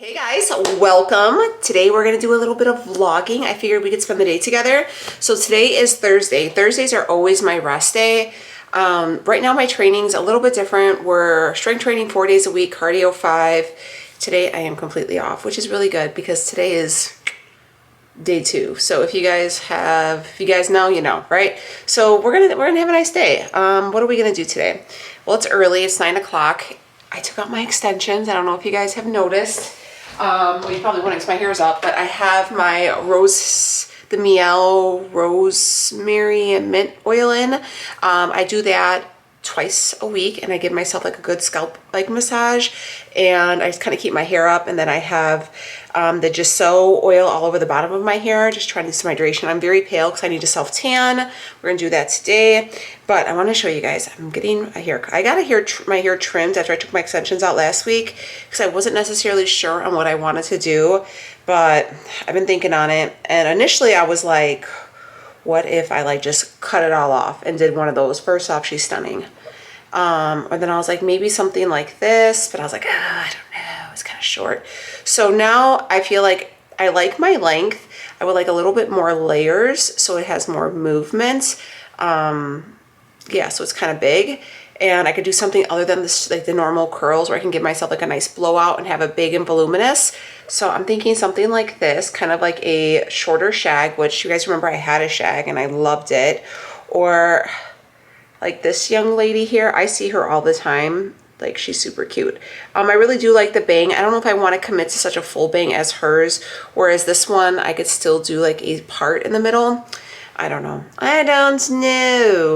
Hey guys, welcome. Today we're going to do a little bit of vlogging. I figured we could spend the day together. So today is Thursday. Thursdays are always my rest day. Right now my training's a little bit different. We're strength training 4 days a week, cardio 5. Today I am completely off, which is really good because today is day 2. So if you guys know, you know, right? So we're gonna have a nice day. What are we gonna do today? Well, it's early. It's 9 o'clock. I took out my extensions. I don't know if you guys have noticed. Well, you probably wouldn't because my hair is up, but I have my the Miel rosemary and mint oil in. I do that twice a week and I give myself like a good scalp like massage, and I just kind of keep my hair up, and then I have the Just So oil all over the bottom of my hair, just trying to do some hydration. I'm very pale because I need to self tan. We're gonna do that today, but I want to show you guys. I'm getting a haircut. I got my hair trimmed after I took my extensions out last week because I wasn't necessarily sure on what I wanted to do, but I've been thinking on it, and initially I was like, what if I like just cut it all off and did one of those? First off, she's stunning. Or then I was like, maybe something like this, but I was like, I don't know, it's kind of short. So now I feel like I like my length. I would like a little bit more layers so it has more movement. Yeah, so it's kind of big. And I could do something other than this, like the normal curls, where I can give myself like a nice blowout and have a big and voluminous. So I'm thinking something like this, kind of like a shorter shag, which you guys remember I had a shag and I loved it. Or like this young lady here, I see her all the time. Like, she's super cute. I really do like the bang. I don't know if I want to commit to such a full bang as hers, whereas this one I could still do like a part in the middle. I don't know,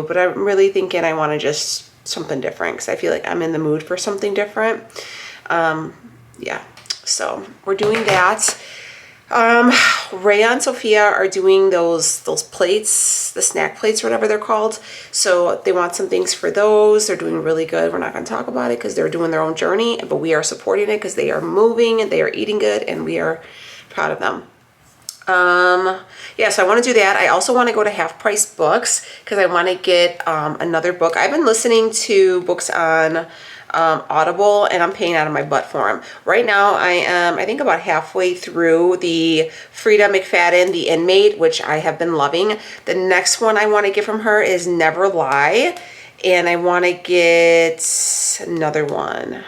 but I'm really thinking I want to just something different because I feel like I'm in the mood for something different. Yeah, so we're doing that. Rhea and Sophia are doing those plates, the snack plates, whatever they're called. So they want some things for those. They're doing really good. We're not going to talk about it because they're doing their own journey, but we are supporting it because they are moving and they are eating good, and we are proud of them. Yeah, so I want to do that. I also want to go to Half Price Books because I want to get another book. I've been listening to books on Audible, and I'm paying out of my butt for them. Right now I am, I think, about halfway through the Frida McFadden, The Inmate, which I have been loving. The next one I want to get from her is Never Lie, and I want to get another one.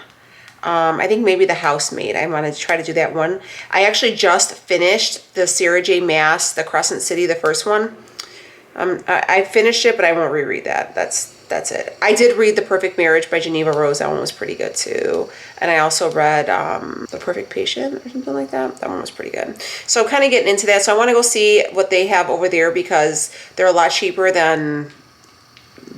I think maybe The Housemaid. I want to try to do that one. I actually just finished the Sarah J. Maas, The Crescent City, the first one. I finished it, but I won't reread that. That's it. I did read The Perfect Marriage by Geneva Rose. That one was pretty good too. And I also read The Perfect Patient or something like that. That one was pretty good. So kind of getting into that. So I want to go see what they have over there because they're a lot cheaper than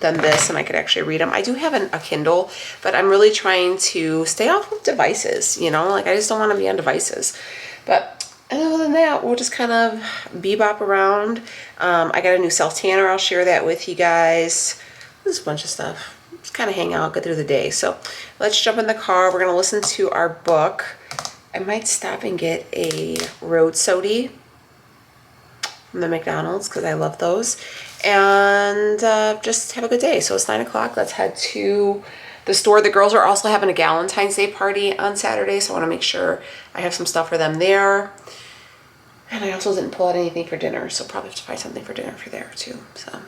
this, and I could actually read them. I do have a Kindle, but I'm really trying to stay off of devices, you know, like I just don't want to be on devices. But other than that, we'll just kind of bebop around. I got a new self tanner. I'll share that with you guys. There's a bunch of stuff. Just kind of hang out, get through the day. So let's jump in the car. We're going to listen to our book. I might stop and get a road sody from the McDonald's because I love those, and just have a good day. So it's 9 o'clock. Let's head to the store. The girls are also having a Valentine's Day party on Saturday, so I want to make sure I have some stuff for them there. And I also didn't pull out anything for dinner, so probably have to find something for dinner for there too. So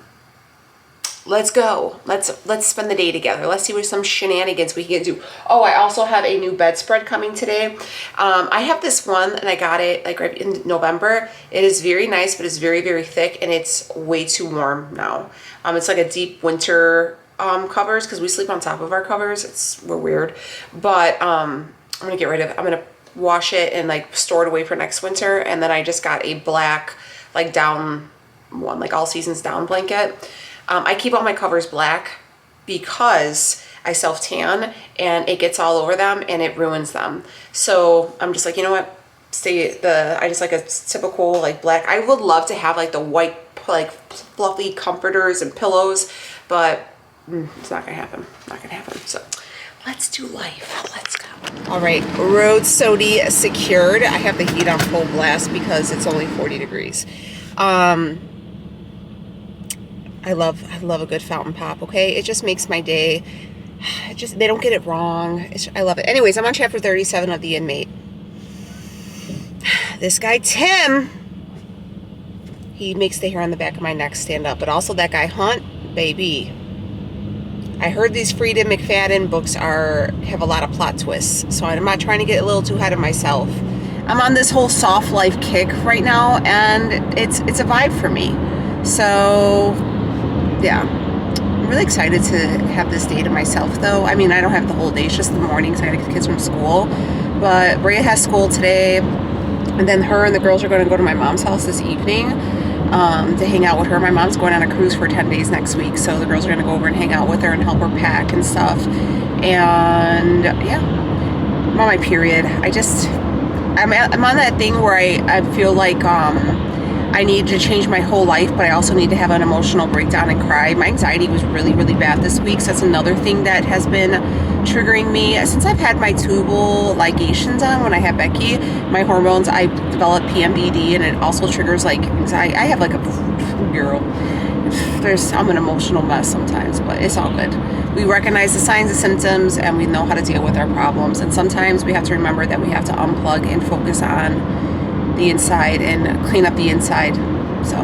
let's go. Let's spend the day together. Let's see what some shenanigans we can do. Oh, I also have a new bedspread coming today. I have this one, and I got it like right in November. It is very nice, but it's very, very thick, and it's way too warm now. It's like a deep winter covers because we sleep on top of our covers. We're weird, but I'm gonna get rid of it. I'm gonna wash it and like store it away for next winter. And then I just got a black like down one, like all seasons down blanket. I keep all my covers black because I self tan and it gets all over them and it ruins them. So I'm just like, you know what? I just like a typical like black. I would love to have like the white like fluffy comforters and pillows, but it's not gonna happen. Not gonna happen. So let's do life. Let's go. All right, road sody secured. I have the heat on full blast because it's only 40 degrees. I love a good fountain pop, okay? It just makes my day. They don't get it wrong. I love it. Anyways, I'm on chapter 37 of The Inmate. this guy Tim, he makes the hair on the back of my neck stand up. But also that guy Hunt, baby. I heard these Frieda McFadden books have a lot of plot twists, so I'm not trying to get a little too ahead of myself. I'm on this whole soft life kick right now, and it's a vibe for me. So yeah, I'm really excited to have this day to myself, though. I mean, I don't have the whole day; it's just the mornings. I gotta get the kids from school, but Brea has school today, and then her and the girls are going to go to my mom's house this evening. To hang out with her. My mom's going on a cruise for 10 days next week, so the girls are going to go over and hang out with her and help her pack and stuff. And yeah, I'm on my period. I'm on that thing where I feel like I need to change my whole life, but I also need to have an emotional breakdown and cry. My anxiety was really, really bad this week, so that's another thing that has been triggering me. Since I've had my tubal ligations on when I had Becky, my hormones, I developed PMDD, and it also triggers like anxiety. I have like a girl. I'm an emotional mess sometimes, but it's all good. We recognize the signs and symptoms, and we know how to deal with our problems. And sometimes we have to remember that we have to unplug and focus on the inside and clean up the inside. So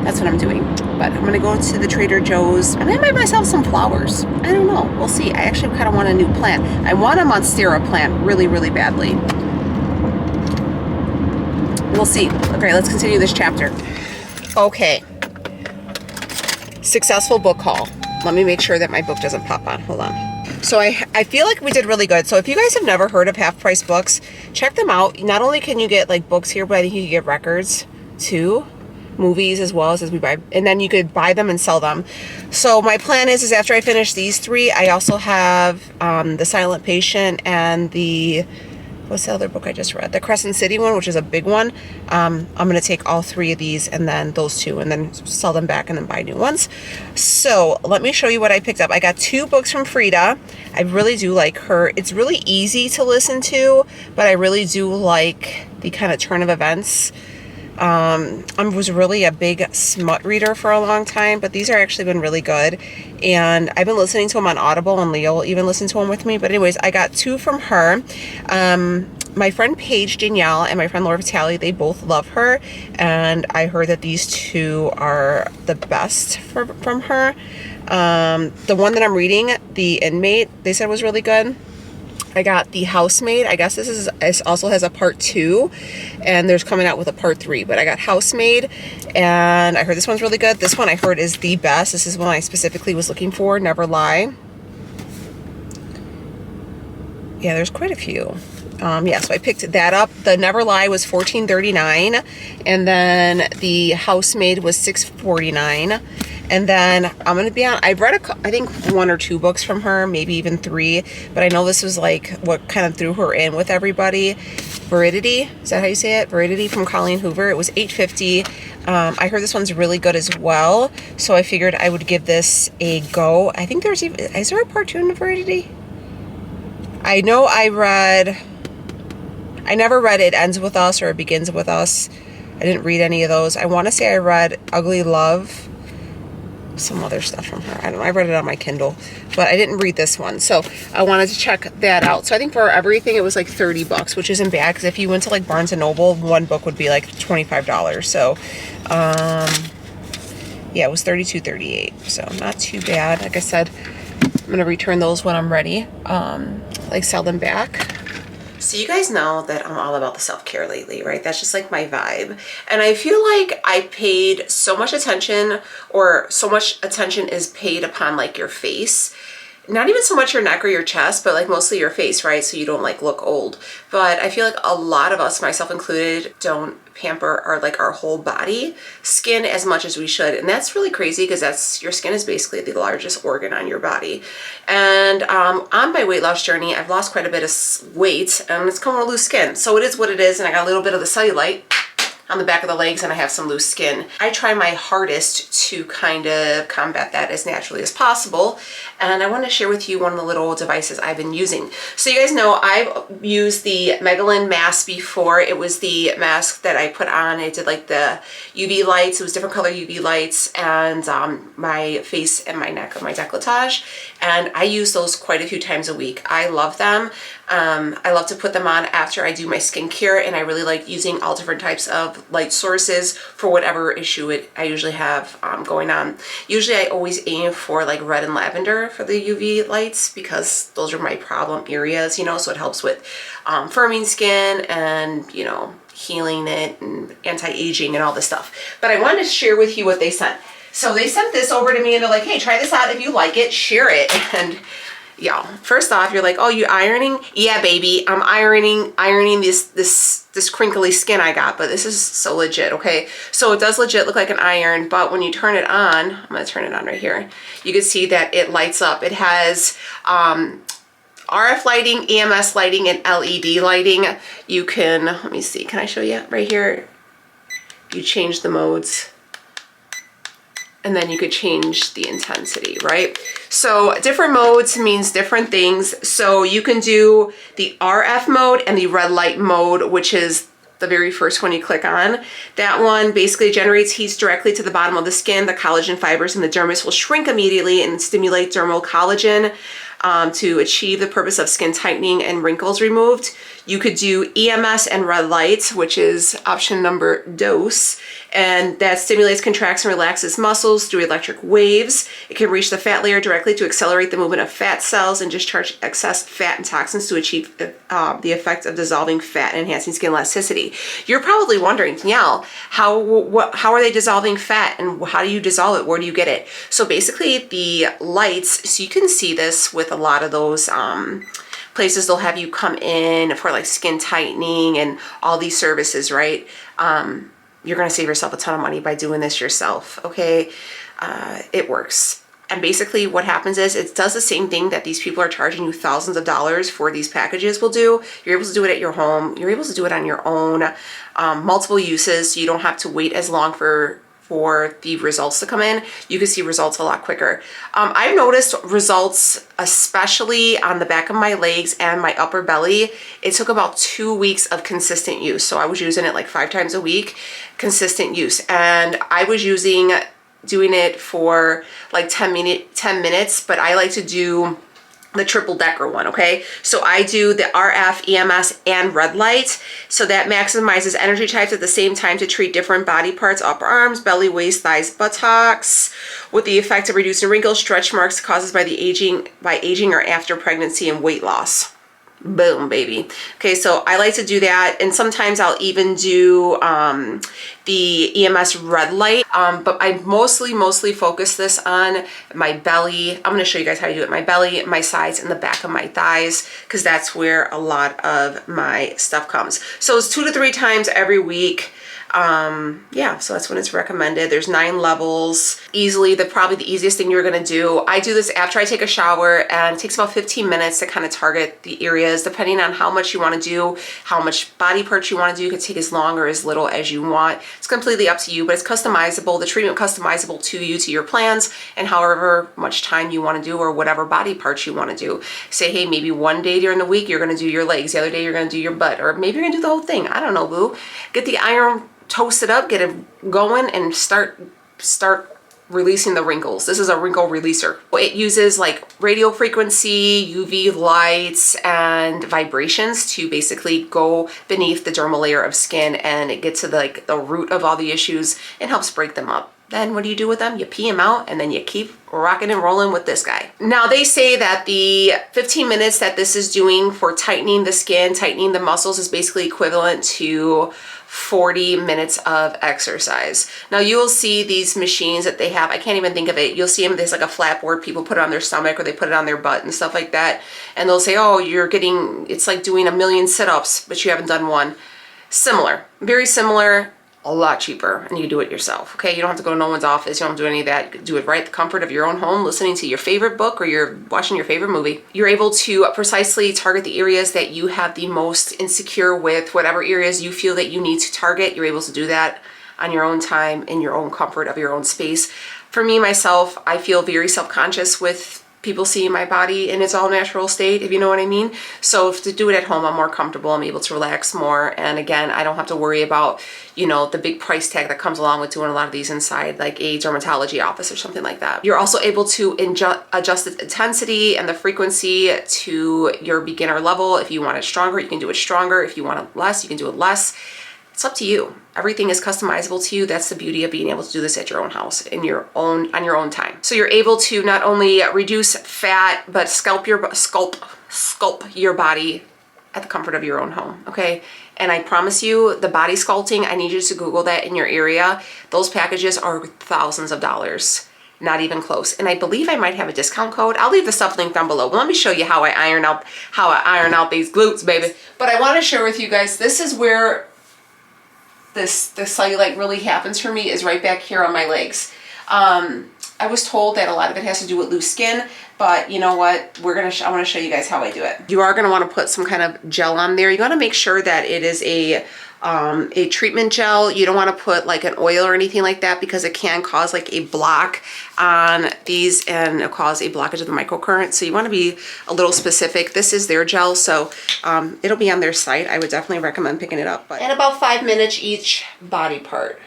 that's what I'm doing. But I'm gonna go to the Trader Joe's. I might buy myself some flowers. I don't know. We'll see. I actually kind of want a new plant. I want a monstera plant really, really badly. We'll see. Okay, let's continue this chapter. Okay. Successful book haul. Let me make sure that my book doesn't pop on. Hold on. So I feel like we did really good. So if you guys have never heard of Half Price Books, check them out. Not only can you get like books here, but I think you can get records too, movies as well as we buy, and then you could buy them and sell them. So my plan is after I finish these three, I also have The Silent Patient and what's the other book I just read? The Crescent City one, which is a big one. I'm going to take all three of these and then those two and then sell them back and then buy new ones. So let me show you what I picked up. I got 2 books from Frieda. I really do like her. It's really easy to listen to, but I really do like the kind of turn of events. I was really a big smut reader for a long time, but these are actually been really good. And I've been listening to them on Audible, and Leo even listened to them with me. But anyways, I got 2 from her. My friend Paige Danielle and my friend Laura Vitale, they both love her. And I heard that these 2 are the best from her. The one that I'm reading, The Inmate, they said was really good. I got The Housemaid. I guess this also has a part 2, and there's coming out with a part 3, but I got Housemaid, and I heard this one's really good. This one I heard is the best. This is one I specifically was looking for, Never Lie. Yeah, there's quite a few. Yeah, so I picked that up. The Never Lie was $14.39, and then The Housemaid was $6.49. And then I'm going to be on, I've read, I think 1 or 2 books from her, maybe even 3, but I know this was like what kind of threw her in with everybody. Veridity, is that how you say it? Veridity from Colleen Hoover. It was $8.50. I heard this one's really good as well, so I figured I would give this a go. I think there's even, is there a part 2 in Veridity? I know I never read It Ends With Us or It Begins With Us. I didn't read any of those. I want to say I read Ugly Love, some other stuff from her. I don't know. I read it on my Kindle, but I didn't read this one. So I wanted to check that out. So I think for everything, it was like $30, which isn't bad. Because if you went to like Barnes & Noble, one book would be like $25. So, yeah, it was $32.38. So not too bad. Like I said, I'm going to return those when I'm ready. Like sell them back. So you guys know that I'm all about the self-care lately, right? That's just like my vibe. And I feel like I paid so much attention, or so much attention is paid upon like your face. Not even so much your neck or your chest, but like mostly your face, right? So you don't like look old. But I feel like a lot of us, myself included, don't pamper our whole body skin as much as we should. And that's really crazy, because your skin is basically the largest organ on your body. And on my weight loss journey, I've lost quite a bit of weight, and it's come with loose skin. So it is what it is, and I got a little bit of the cellulite on the back of the legs, and I have some loose skin. I try my hardest to kind of combat that as naturally as possible, and I want to share with you one of the little devices I've been using. So you guys know I've used the Megalyn mask before. It was the mask that I put on. I did like the UV lights. It was different color UV lights, and my face and my neck, my décolletage, and I use those quite a few times a week. I love them. I love to put them on after I do my skincare, and I really like using all different types of light sources for whatever issue I usually have going on. Usually I always aim for like red and lavender for the UV lights because those are my problem areas, you know, so it helps with firming skin and, you know, healing it and anti-aging and all this stuff. But I wanted to share with you what they sent. So they sent this over to me and they're like, hey, try this out. If you like it, share it. And yeah, first off, you're like, oh, you ironing? Yeah, baby, I'm ironing this crinkly skin I got, but this is so legit, okay? So it does legit look like an iron, but when you turn it on, I'm gonna turn it on right here, you can see that it lights up. It has RF lighting, EMS lighting, and LED lighting. You can, let me see, can I show you right here? You change the modes, and then you could change the intensity, right? So different modes means different things. So you can do the RF mode and the red light mode, which is the very first one you click on. That one basically generates heat directly to the bottom of the skin. The collagen fibers in the dermis will shrink immediately and stimulate dermal collagen to achieve the purpose of skin tightening and wrinkles removed. You could do EMS and red lights, which is option number dose, and that stimulates, contracts, and relaxes muscles through electric waves. It can reach the fat layer directly to accelerate the movement of fat cells and discharge excess fat and toxins to achieve the effect of dissolving fat and enhancing skin elasticity. You're probably wondering, Danielle, how are they dissolving fat and how do you dissolve it? Where do you get it? So basically the lights, so you can see this with a lot of those places, they'll have you come in for like skin tightening and all these services, right? You're gonna save yourself a ton of money by doing this yourself, okay? It works. And basically what happens is it does the same thing that these people are charging you thousands of dollars for these packages will do. You're able to do it at your home. You're able to do it on your own, multiple uses, so you don't have to wait as long for the results to come in. You can see results a lot quicker. I've noticed results, especially on the back of my legs and my upper belly. It took about 2 weeks of consistent use. So I was using it like 5 times a week, consistent use. And I was doing it for like 10 minutes, but I like to do the triple decker one, okay? So I do the RF, EMS, and red light. So that maximizes energy types at the same time to treat different body parts, upper arms, belly, waist, thighs, buttocks, with the effect of reducing wrinkles, stretch marks caused by aging or after pregnancy and weight loss. Boom, baby. Okay, so I like to do that, and sometimes I'll even do the EMS red light, but I mostly focus this on my belly. I'm going to show you guys how to do it. My belly, my sides, and the back of my thighs, because that's where a lot of my stuff comes. So it's 2 to 3 times every week. Yeah, so that's when it's recommended. There's 9 levels. Easily, probably the easiest thing you're gonna do. I do this after I take a shower, and it takes about 15 minutes to kind of target the areas, depending on how much you want to do, how much body parts you want to do. You can take as long or as little as you want. It's completely up to you, but it's customizable. The treatment customizable to you, to your plans, and however much time you want to do or whatever body parts you want to do. Say, hey, maybe one day during the week you're gonna do your legs, the other day you're gonna do your butt, or maybe you're gonna do the whole thing. I don't know, boo. Get the iron, toast it up, get it going, and start releasing the wrinkles. This is a wrinkle releaser. It uses like radio frequency, UV lights, and vibrations to basically go beneath the dermal layer of skin, and it gets to the root of all the issues and helps break them up. Then what do you do with them? You pee them out, and then you keep rocking and rolling with this guy. Now they say that the 15 minutes that this is doing for tightening the skin, tightening the muscles, is basically equivalent to 40 minutes of exercise. Now you will see these machines that they have, I can't even think of it. You'll see them, there's like a flat board, people put it on their stomach or they put it on their butt and stuff like that. And they'll say, oh, it's like doing 1,000,000 sit-ups, but you haven't done one. Similar, very similar, a lot cheaper, and you do it yourself, okay? You don't have to go to no one's office, you don't do any of that. You can do it right at the comfort of your own home, listening to your favorite book, or you're watching your favorite movie. You're able to precisely target the areas that you have the most insecure with, whatever areas you feel that you need to target. You're able to do that on your own time, in your own comfort of your own space. For me, myself, I feel very self-conscious with people see my body in its all natural state, if you know what I mean. So if to do it at home, I'm more comfortable, I'm able to relax more. And again, I don't have to worry about, you know, the big price tag that comes along with doing a lot of these inside like a dermatology office or something like that. You're also able to adjust the intensity and the frequency to your beginner level. If you want it stronger, you can do it stronger. If you want it less, you can do it less. It's up to you. Everything is customizable to you. That's the beauty of being able to do this at your own house, on your own time. So you're able to not only reduce fat, but sculpt your body at the comfort of your own home, okay? And I promise you, the body sculpting, I need you to Google that in your area. Those packages are thousands of dollars. Not even close. And I believe I might have a discount code. I'll leave the stuff linked down below. But let me show you how I iron out these glutes, baby. But I want to share with you guys, this is where the cellulite really happens for me, is right back here on my legs. I was told that a lot of it has to do with loose skin, but you know what? I want to show you guys how I do it. You are going to want to put some kind of gel on there. You got to make sure that it is a treatment gel. You don't want to put like an oil or anything like that, because it can cause like a block on these and it'll cause a blockage of the microcurrent. So you want to be a little specific. This is their gel, so it'll be on their site. I would definitely recommend picking it up. And about 5 minutes each body part.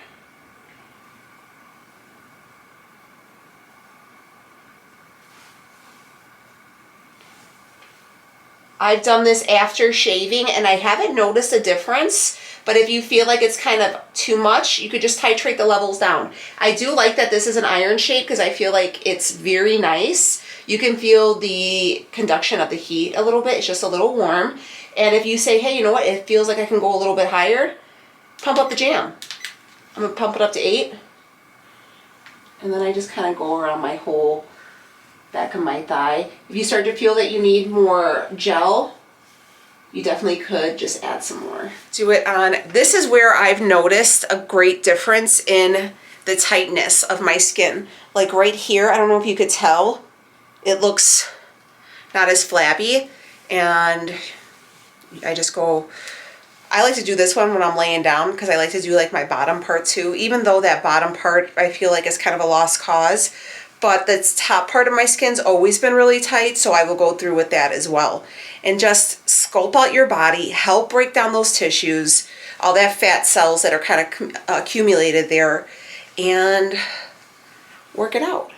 I've done this after shaving and I haven't noticed a difference, but if you feel like it's kind of too much, you could just titrate the levels down. I do like that this is an iron shape because I feel like it's very nice. You can feel the conduction of the heat a little bit. It's just a little warm. And if you say, hey, you know what, it feels like I can go a little bit higher, pump up the jam. I'm gonna pump it up to 8. And then I just kind of go around my whole back of my thigh. If you start to feel that you need more gel, you definitely could just add some more. Do it on, this is where I've noticed a great difference in the tightness of my skin. Like right here, I don't know if you could tell, it looks not as flabby. And I just go, I like to do this one when I'm laying down because I like to do like my bottom part too, even though that bottom part I feel like is kind of a lost cause. But the top part of my skin's always been really tight, so I will go through with that as well. And just sculpt out your body, help break down those tissues, all that fat cells that are kind of accumulated there, and work it out.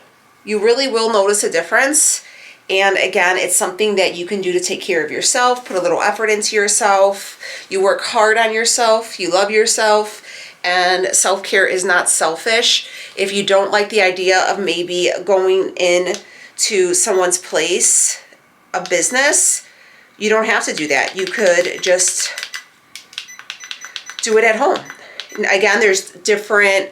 You really will notice a difference. And again, it's something that you can do to take care of yourself, put a little effort into yourself. You work hard on yourself, you love yourself. And self-care is not selfish. If you don't like the idea of maybe going in to someone's place, a business, you don't have to do that. You could just do it at home. And again, there's different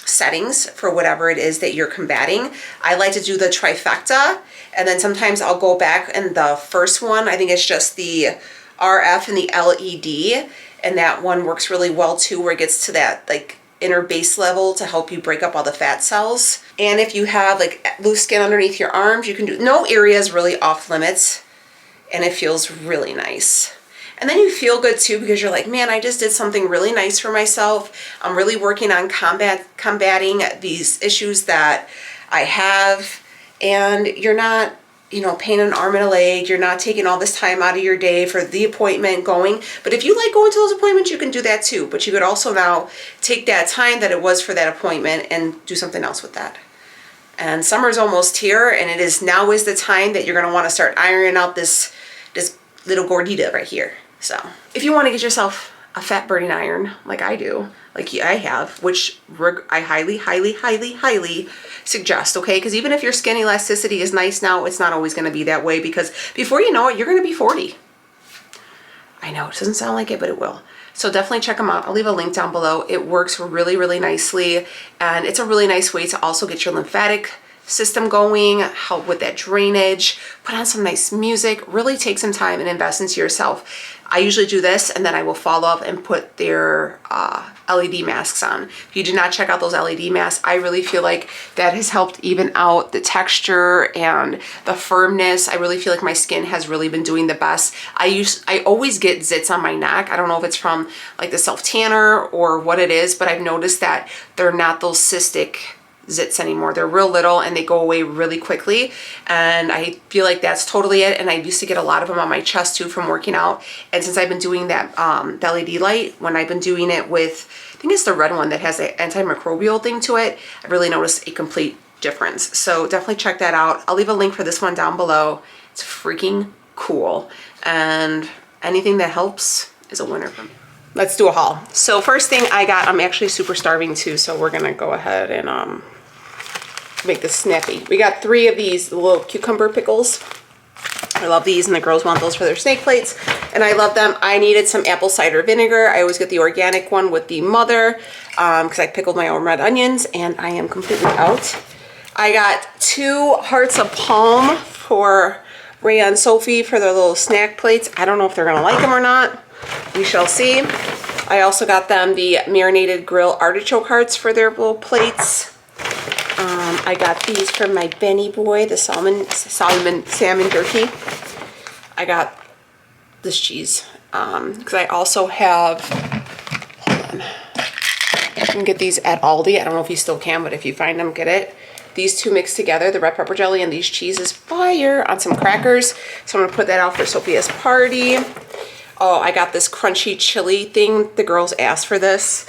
settings for whatever it is that you're combating. I like to do the trifecta, and then sometimes I'll go back in the first one. I think it's just the RF and the LED. And that one works really well too, where it gets to that like inner base level to help you break up all the fat cells. And if you have like loose skin underneath your arms, you can do, no area is really off limits, and it feels really nice. And then you feel good too, because you're like, man, I just did something really nice for myself. I'm really working on combating these issues that I have, and you're not, you know, paying an arm and a leg. You're not taking all this time out of your day for the appointment going. But if you like going to those appointments, you can do that too. But you could also now take that time that it was for that appointment and do something else with that. And summer's almost here, and now is the time that you're going to want to start ironing out this little gordita right here. So if you want to get yourself a fat burning iron like I do, like I have, which I highly suggest, okay? Because even if your skin elasticity is nice now, it's not always going to be that way, because before you know it, you're going to be 40. I know it doesn't sound like it, but it will. So definitely check them out. I'll leave a link down below. It works really, really nicely, and it's a really nice way to also get your lymphatic system going, help with that drainage, put on some nice music, really take some time and invest into yourself. I usually do this, and then I will follow up and put their LED masks on. If you do not check out those LED masks, I really feel like that has helped even out the texture and the firmness. I really feel like my skin has really been doing the best. I always get zits on my neck. I don't know if it's from like the self tanner or what it is, but I've noticed that they're not those cystic zits anymore. They're real little and they go away really quickly, and I feel like that's totally it. And I used to get a lot of them on my chest too from working out, and since I've been doing that LED light, when I've been doing it with, I think it's the red one that has an antimicrobial thing to it, I really noticed a complete difference. So definitely check that out. I'll leave a link for this one down below. It's freaking cool, and anything that helps is a winner for me. Let's do a haul. So first thing I got, I'm actually super starving too, so we're gonna go ahead and make this snappy. We got 3 of these little cucumber pickles. I love these, and the girls want those for their snake plates, and I love them. I needed some apple cider vinegar. I always get the organic one with the mother because I pickled my own red onions, and I am completely out. I got 2 hearts of palm for Ray and Sophie for their little snack plates. I don't know if they're gonna like them or not. We shall see. I also got them the marinated grill artichoke hearts for their little plates. I got these from my Benny boy, the salmon jerky. I got this cheese because I also have, hold on, you can get these at Aldi. I don't know if you still can, but if you find them, get it. These 2 mixed together, the red pepper jelly and these cheeses, fire on some crackers. So I'm gonna put that out for Sophia's party. Oh, I got this crunchy chili thing. The girls asked for this.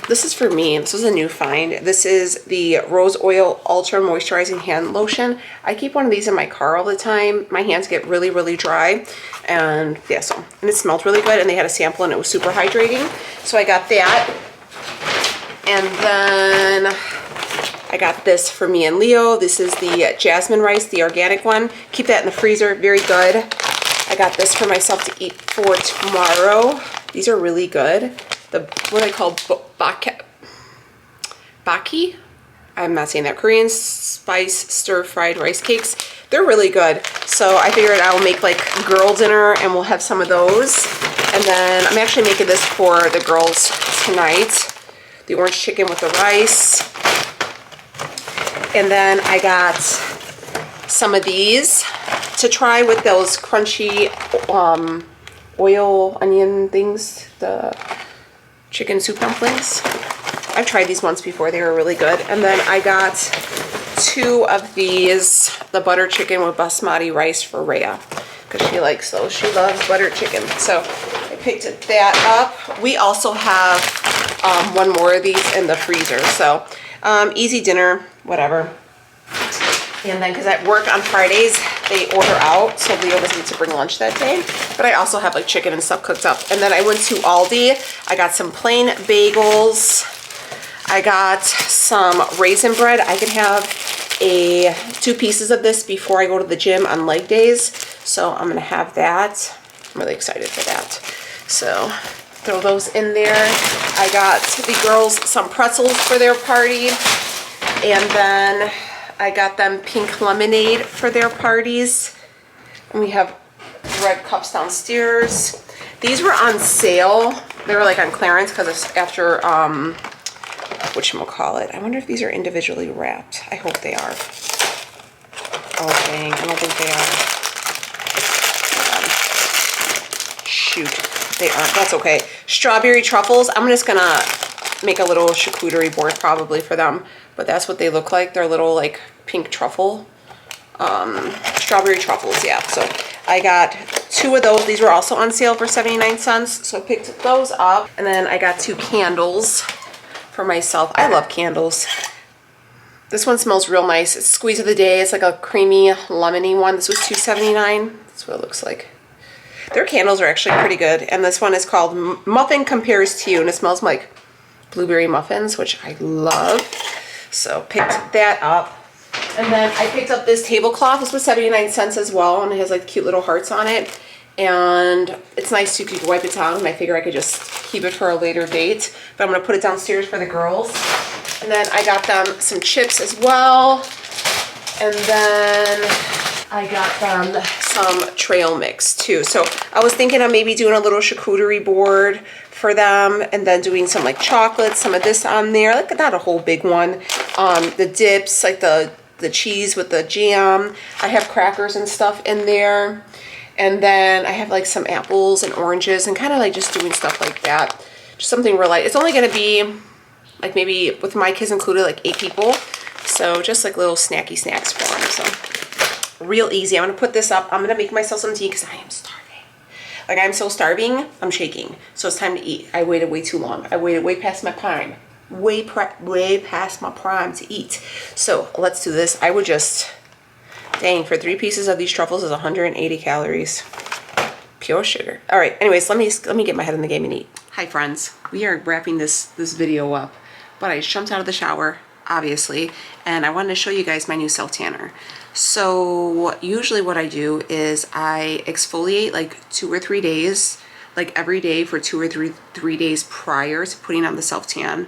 This is for me. This was a new find. This is the Rose Oil Ultra Moisturizing Hand Lotion. I keep one of these in my car all the time. My hands get really, really dry. And yeah, so, and it smelled really good, and they had a sample and it was super hydrating. So I got that. And then I got this for me and Leo. This is the jasmine rice, the organic one. Keep that in the freezer, very good. I got this for myself to eat for tomorrow. These are really good. What I call baki? I'm not saying that. Korean spice stir-fried rice cakes. They're really good. So I figured I'll make like girl dinner and we'll have some of those. And then I'm actually making this for the girls tonight. The orange chicken with the rice. And then I got some of these to try with those crunchy oil onion things, the chicken soup dumplings. I've tried these once before. They were really good. And then I got 2 of these, the butter chicken with basmati rice for Rhea, because she likes those. She loves butter chicken. So I picked that up. We also have 1 more of these in the freezer. So easy dinner, whatever. And then, because at work on Fridays, they order out, so Leo doesn't need to bring lunch that day. But I also have like chicken and stuff cooked up. And then I went to Aldi. I got some plain bagels. I got some raisin bread. I can have 2 pieces of this before I go to the gym on leg days. So I'm gonna have that. I'm really excited for that. So throw those in there. I got the girls some pretzels for their party. And then I got them pink lemonade for their parties. And we have red cups downstairs. These were on sale. They were like on clearance because it's after, whatchamacallit. I wonder if these are individually wrapped. I hope they are. Oh dang, I don't think they are. Shoot, they aren't. That's okay. Strawberry truffles. I'm just gonna make a little charcuterie board probably for them. But that's what they look like. They're little like pink truffle, strawberry truffles, yeah. So I got 2 of those. These were also on sale for 79 cents. So I picked those up. And then I got 2 candles for myself. I love candles. This one smells real nice. It's squeeze of the day. It's like a creamy lemony one. This was $2.79. That's what it looks like. Their candles are actually pretty good. And this one is called Muffin Compares to You. And it smells like blueberry muffins, which I love. So picked that up. And then I picked up this tablecloth. This was 79 cents as well, and it has like cute little hearts on it. And it's nice too, you can wipe it down, and I figure I could just keep it for a later date. But I'm gonna put it downstairs for the girls. And then I got them some chips as well. And then I got them some trail mix too. So I was thinking of maybe doing a little charcuterie board for them, and then doing some like chocolate, some of this on there, like not a whole big one. The dips, like the cheese with the jam. I have crackers and stuff in there. And then I have like some apples and oranges, and kind of like just doing stuff like that. Just something real light. It's only gonna be like maybe with my kids included, like 8 people. So just like little snacky snacks for them. So real easy. I'm gonna put this up. I'm gonna make myself some tea because I am starving. Like I'm so starving, I'm shaking. So it's time to eat. I waited way too long. I waited way past my prime. Way past my prime to eat. So let's do this. I would just, dang, for 3 pieces of these truffles is 180 calories. Pure sugar. All right, anyways, let me get my head in the game and eat. Hi friends, we are wrapping this video up, but I just jumped out of the shower, obviously, and I wanted to show you guys my new self tanner. So usually what I do is I exfoliate like 2 or 3 days, like every day for 2 or 3 days prior to putting on the self tan.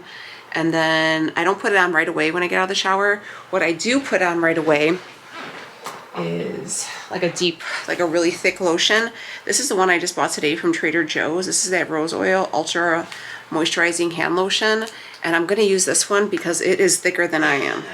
And then I don't put it on right away when I get out of the shower. What I do put on right away is like a really thick lotion. This is the one I just bought today from Trader Joe's. This is that Rose Oil Ultra Moisturizing Hand Lotion. And I'm going to use this one because it is thicker than I am.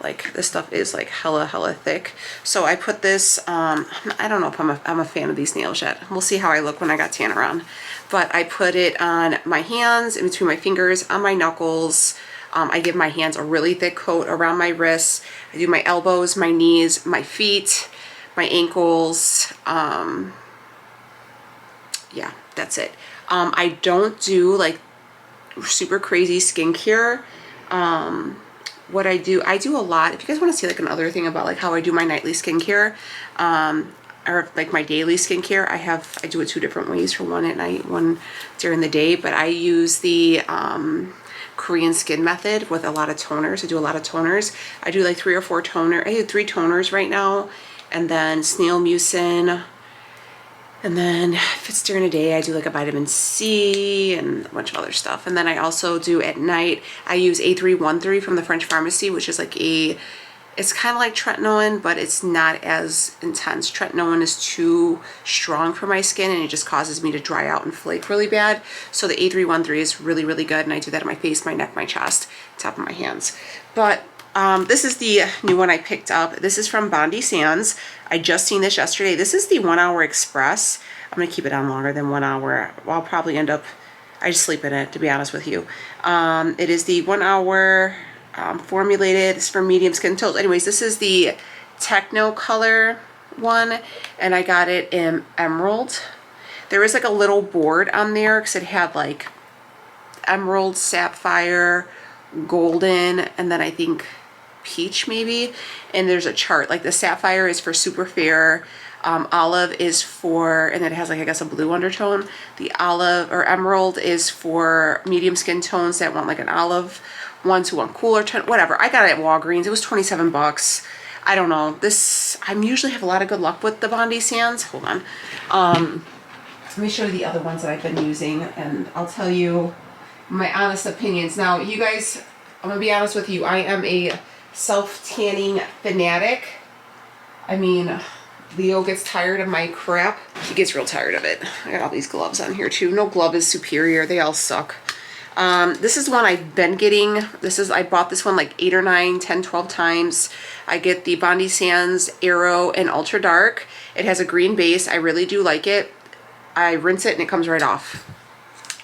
Like this stuff is like hella thick. So I put this, I don't know if I'm a fan of these nails yet. We'll see how I look when I got tanner on. But I put it on my hands, in between my fingers, on my knuckles. I give my hands a really thick coat around my wrists. I do my elbows, my knees, my feet, my ankles. Yeah, that's it. I don't do like super crazy skincare. What I do a lot, if you guys want to see like another thing about like how I do my nightly skincare, or like my daily skincare, I do it 2 different ways, for one at night, one during the day. But I use the Korean skin method with a lot of toners. I do a lot of toners. I do like 3 or 4 toner. I do 3 toners right now, and then snail mucin. And then if it's during the day, I do like a vitamin C and a bunch of other stuff. And then I also do at night, I use A313 from the French Pharmacy, which is like it's kind of like tretinoin, but it's not as intense. Tretinoin is too strong for my skin and it just causes me to dry out and flake really bad. So the A313 is really good, and I do that on my face, my neck, my chest, top of my hands. But this is the new one I picked up. This is from Bondi Sands. I just seen this yesterday. This is the 1 Hour Express. I'm gonna keep it on longer than 1 hour. I'll probably end up, I just sleep in it, to be honest with you. It is the 1 hour formulated. It's for medium skin tones. Anyways, this is the Techno color one, and I got it in emerald. There is like a little board on there because it had like emerald, sapphire, golden, and then I think peach maybe. And there's a chart. Like the sapphire is for super fair, olive is for, and it has like I guess a blue undertone. The olive or emerald is for medium skin tones that want like an olive, ones who want cooler tone, whatever. I got it at Walgreens. It was 27 bucks. I don't know. This, I usually have a lot of good luck with the Bondi Sands. Hold on. Let me show you the other ones that I've been using, and I'll tell you my honest opinions. Now, you guys, I'm gonna be honest with you. I am a self-tanning fanatic. I mean, Leo gets tired of my crap. He gets real tired of it. I got all these gloves on here too. No glove is superior. They all suck. This is one I've been getting. I bought this one like 8 or 9, 10, 12 times. I get the Bondi Sands Aero and Ultra Dark. It has a green base. I really do like it. I rinse it and it comes right off.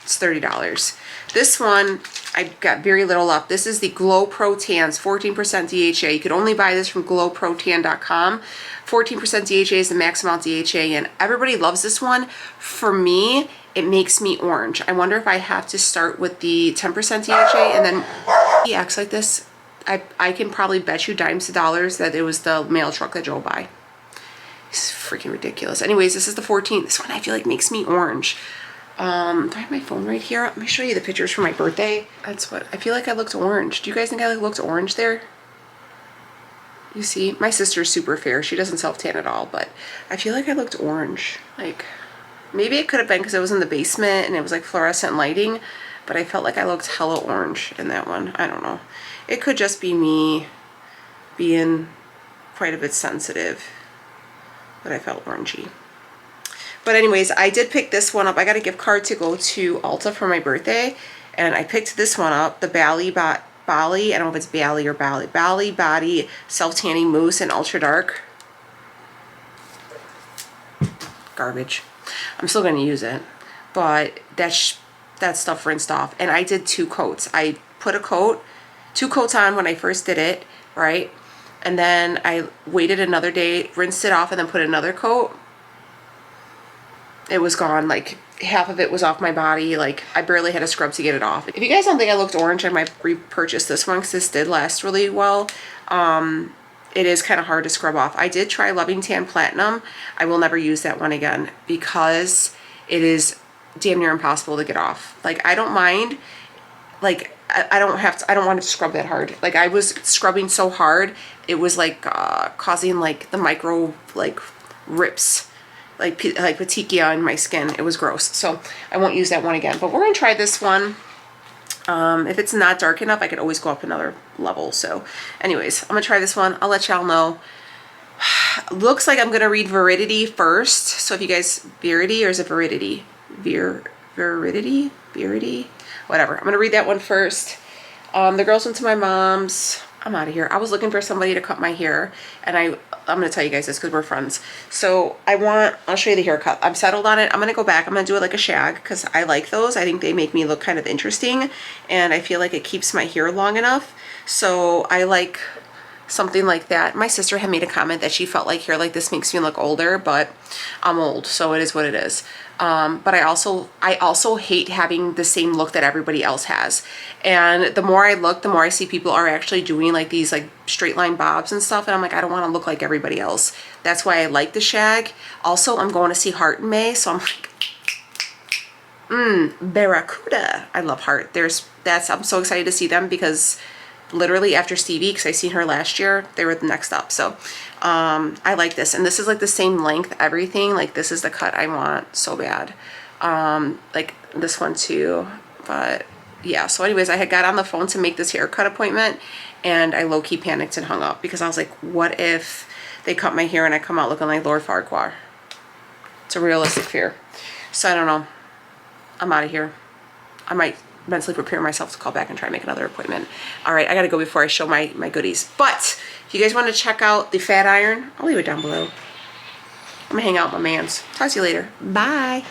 It's $30. This one, I've got very little left. This is the Glow Pro Tans, 14% DHA. You could only buy this from glowprotan.com. 14% DHA is the max amount DHA, and everybody loves this one. For me, it makes me orange. I wonder if I have to start with the 10% DHA, and then he acts like this. I can probably bet you dimes to dollars that it was the mail truck that drove by. It's freaking ridiculous. Anyways, this is the 14. This one I feel like makes me orange. Do I have my phone right here? Let me show you the pictures from my birthday. That's what I feel like. I looked orange. Do you guys think I looked orange there? You see, my sister's super fair. She doesn't self-tan at all, but I feel like I looked orange. Like, maybe it could have been because it was in the basement and it was like fluorescent lighting, but I felt like I looked hella orange in that one. I don't know. It could just be me being quite a bit sensitive, but I felt orangey. But anyways, I did pick this one up. I got a gift card to go to Ulta for my birthday, and I picked this one up, the Bali, I don't know if it's Bali or Bali Body Self-Tanning Mousse in Ultra Dark. Garbage. I'm still going to use it, but that's that stuff rinsed off. And I did 2 coats. I put 2 coats on when I first did it, right? And then I waited another day, rinsed it off, and then put another coat. It was gone. Like, half of it was off my body. Like, I barely had a scrub to get it off. If you guys don't think I looked orange, I might repurchase this one because this did last really well. It is kind of hard to scrub off. I did try Loving Tan Platinum. I will never use that one again because it is damn near impossible to get off. Like, I don't mind. Like, I don't want to scrub that hard. Like, I was scrubbing so hard, it was like causing like the micro like rips, like petechia in my skin. It was gross. So I won't use that one again. But we're gonna try this one. If it's not dark enough, I could always go up another level. So anyways, I'm gonna try this one. I'll let y'all know. Looks like I'm gonna read Veridity first. So if you guys, Verity, or is it Veridity? Veridity? Verity? Whatever. I'm gonna read that one first. The girls went to my mom's. I'm out of here. I was looking for somebody to cut my hair, and I'm gonna tell you guys this because we're friends. So I'll show you the haircut. I'm settled on it. I'm gonna go back. I'm gonna do it like a shag because I like those. I think they make me look kind of interesting, and I feel like it keeps my hair long enough. So I like something like that. My sister had made a comment that she felt like hair like this makes me look older, but I'm old, so it is what it is. But I also hate having the same look that everybody else has. And the more I look, the more I see people are actually doing like these like straight line bobs and stuff. And I'm like, I don't want to look like everybody else. That's why I like the shag. Also, I'm going to see Heart in May. So I'm like, Barracuda. I love Heart. I'm so excited to see them because literally after Stevie, because I seen her last year, they were the next up. So I like this, and this is like the same length, everything. Like, this is the cut I want so bad. Like this one too. But yeah, so anyways, I had got on the phone to make this haircut appointment, and I low-key panicked and hung up because I was like, what if they cut my hair and I come out looking like Lord Farquhar? It's a realistic fear. So I don't know. I'm out of here. I might mentally prepare myself to call back and try to make another appointment. All right, I gotta go before I show my goodies. But if you guys want to check out the fat iron, I'll leave it down below. I'm gonna hang out with my mans. Talk to you later. Bye.